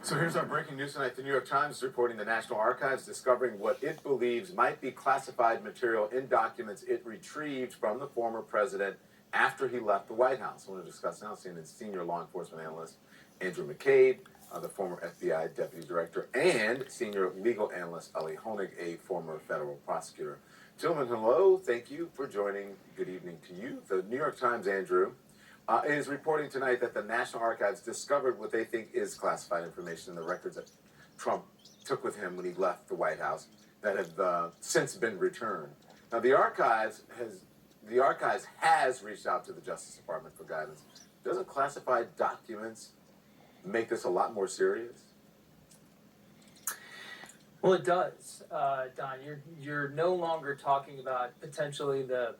So here's our breaking news tonight. The New York Times is reporting the National Archives discovering what it believes might be classified material in documents it retrieved from the former president after he left the White House. I want to discuss now CNN's senior law enforcement analyst Andrew McCabe, the former FBI deputy director, and senior legal analyst Ellie Honig, a former federal prosecutor. Gentlemen, hello. Thank you for joining. Good evening to you. The New York Times, Andrew, is reporting tonight that the National Archives discovered what they think is classified information in the records that Trump took with him when he left the White House that have since been returned. Now, the archives has reached out to the Justice Department for guidance. Doesn't classified documents make this a lot more serious? Well, it does, Don. You're no longer talking about potentially the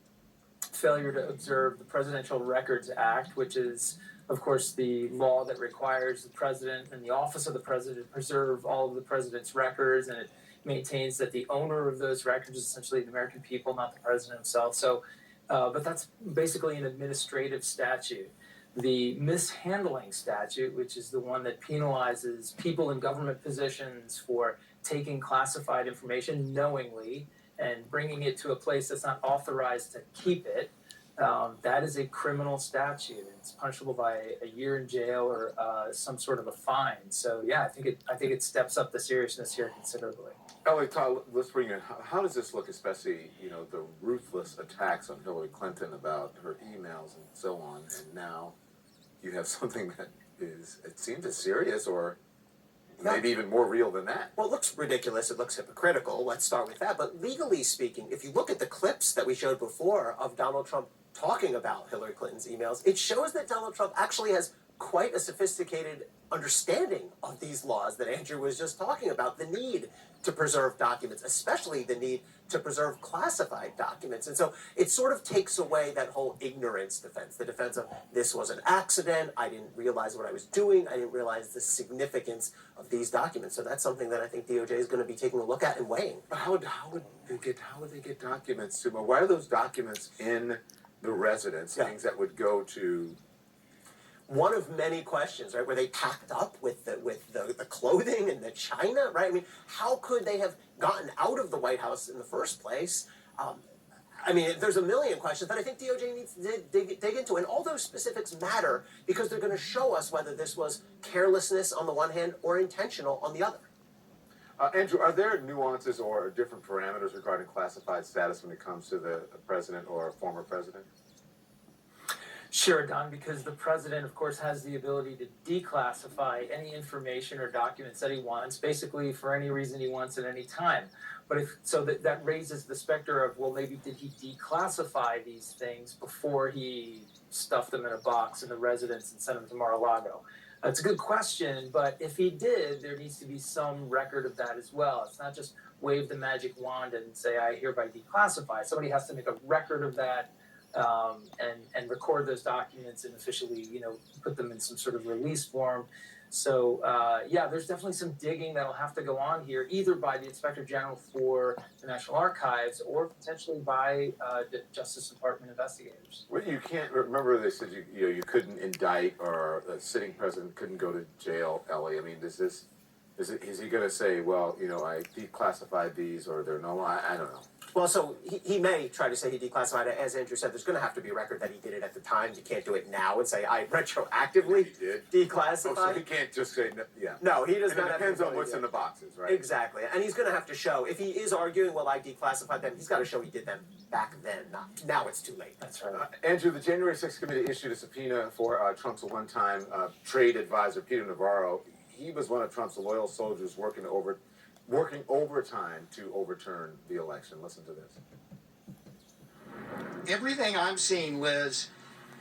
failure to observe the Presidential Records Act, which is, of course, the law that requires the president and the office of the president to preserve all of the president's records, and it maintains that the owner of those records is essentially the American people, not the president himself. So, but that's basically an administrative statute. The mishandling statute, which is the one that penalizes people in government positions for taking classified information knowingly and bringing it to a place that's not authorized to keep it, that is a criminal statute. It's punishable by a year in jail or some sort of a fine. So yeah, I think it steps up the seriousnly here considerably. Ellie, Todd, let's bring in. How does this look, especially the ruthless attacks on Hillary Clinton about her emails and so on, and now you have something that it seems as serious or maybe even more real than that. Well, it looks ridiculous. It looks hypocritical. Let's start with that. But legally speaking, if you look at the clips that we showed before of Donald Trump talking about Hillary Clinton's emails, it shows that Donald Trump actually has quite a sophisticated understanding of these laws that Andrew was just talking about, the need to preserve documents, especially the need to preserve classified documents. And so it sort of takes away that whole ignorance defense, the defense of this was an accident, I didn't realize what I was doing, I didn't realize the significance of these documents. So that's something that I think DOJ is going to be taking a look at and weighing. How would they get documents, Sumo? Why are those documents in the residence, things that would go to... One of many questions, right? Were they packed up with the clothing and the china, right? I mean, how could they have gotten out of the White House in the first place? I mean, there's a million questions that I think DOJ needs to dig into, and all those specifics matter because they're going to show us whether this was carelessness on the one hand or intentional on the other. Andrew, are there nuances or different parameters regarding classified status when it comes to the president or a former president? Sure, Don, because the president, of course, has the ability to declassify any information or documents that he wants, basically for any reason he wants at any time. But that raises the specter of, well, maybe did he declassify these things before he stuffed them in a box in the residence and sent them to Mar-a-Lago? It's a good question, but if he did, there needs to be some record of that as well. It's not just wave the magic wand and say, I hereby declassify. Somebody has to make a record of that. And record those documents and officially, put them in some sort of release form. So, there's definitely some digging that'll have to go on here, either by the Inspector General for the National Archives or potentially by the Justice Department investigators. Well, you can't remember they said you couldn't indict or a sitting president couldn't go to jail, Ellie. I mean, is he going to say, well, I declassified these or they're no, I don't know. Well, so he may try to say he declassified it. As Andrew said, there's going to have to be a record that he did it at the time. You can't do it now and say, I retroactively declassified. Oh, so he can't just say, No, he does not. It depends on what's in the boxes, right? Exactly. And he's going to have to show, if he is arguing, well, I declassified them, he's got to show he did them back then. Now it's too late. That's right. Andrew, the January 6th committee issued a subpoena for Trump's one-time trade advisor, Peter Navarro. He was one of Trump's loyal soldiers working overtime to overturn the election. Listen to this. Everything I'm seeing, Liz,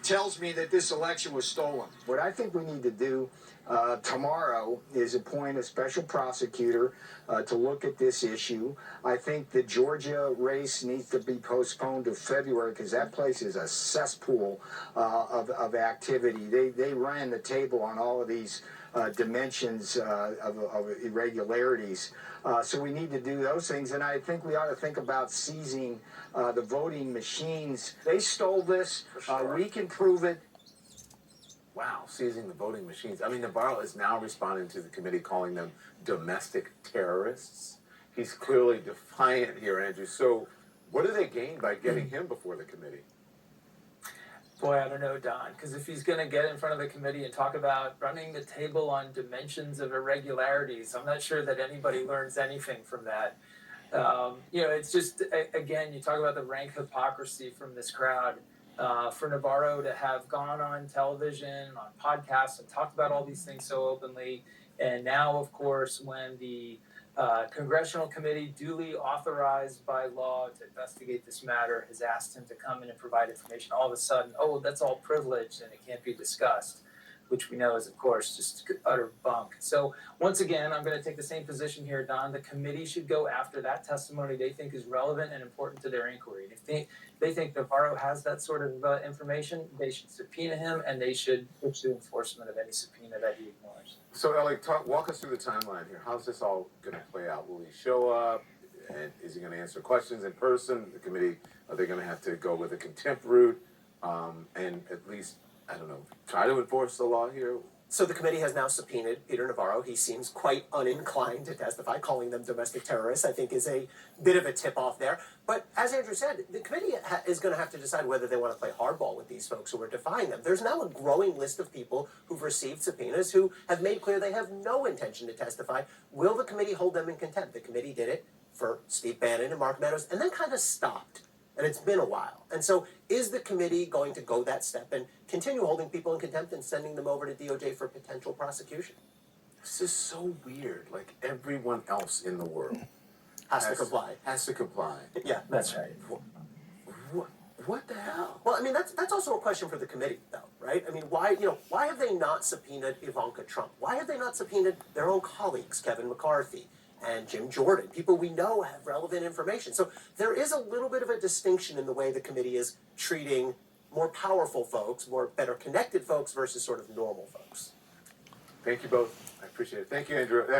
tells me that this election was stolen. What I think we need to do tomorrow is appoint a special prosecutor to look at this issue. I think the Georgia race needs to be postponed to February because that place is a cesspool of activity. They ran the table on all of these dimensions of irregularities. So we need to do those things, and I think we ought to think about seizing the voting machines. They stole this. For sure. We can prove it. wow, seizing the voting machines. I mean, Navarro is now responding to the committee, calling them domestic terrorists. He's clearly defiant here, Andrew. So, what do they gain by getting him before the committee? Boy, I don't know, Don, because if he's going to get in front of the committee and talk about running the table on dimensions of irregularities, I'm not sure that anybody learns anything from that. It's just, again, you talk about the rank hypocrisy from this crowd. For Navarro to have gone on television, on podcasts, and talked about all these things so openly, and now, of course, when the congressional committee, duly authorized by law to investigate this matter, has asked him to come in and provide information, all of a sudden, oh, that's all privileged and it can't be discussed, which we know is, of course, just utter bunk. So once again, I'm going to take the same position here, Don. The committee should go after that testimony they think is relevant and important to their inquiry. And if they think Navarro has that sort of information, they should subpoena him, and they should pursue enforcement of any subpoena that he ignores. So, Ellie, walk us through the timeline here. How's this all going to play out? Will he show up? And is he going to answer questions in person? The committee, are they going to have to go with a contempt route? And at least, I don't know, try to enforce the law here? So the committee has now subpoenaed Peter Navarro. He seems quite uninclined to testify. Calling them domestic terrorists, I think, is a bit of a tip-off there. But as Andrew said, the committee is going to have to decide whether they want to play hardball with these folks who are defying them. There's now a growing list of people who've received subpoenas who have made clear they have no intention to testify. Will the committee hold them in contempt? The committee did it for Steve Bannon and Mark Meadows, and then kind of stopped. And it's been a while. And so is the committee going to go that step and continue holding people in contempt and sending them over to DOJ for potential prosecution? This is so weird. Like everyone else in the world Has to comply. Has to comply. Yeah. That's right. What the hell? Well, I mean, that's also a question for the committee, though, right? I mean, why have they not subpoenaed Ivanka Trump? Why have they not subpoenaed their own colleagues, Kevin McCarthy and Jim Jordan, people we know have relevant information? So there is a little bit of a distinction in the way the committee is treating more powerful folks, more better connected folks versus sort of normal folks. Thank you both. I appreciate it. Thank you, Andrew. There.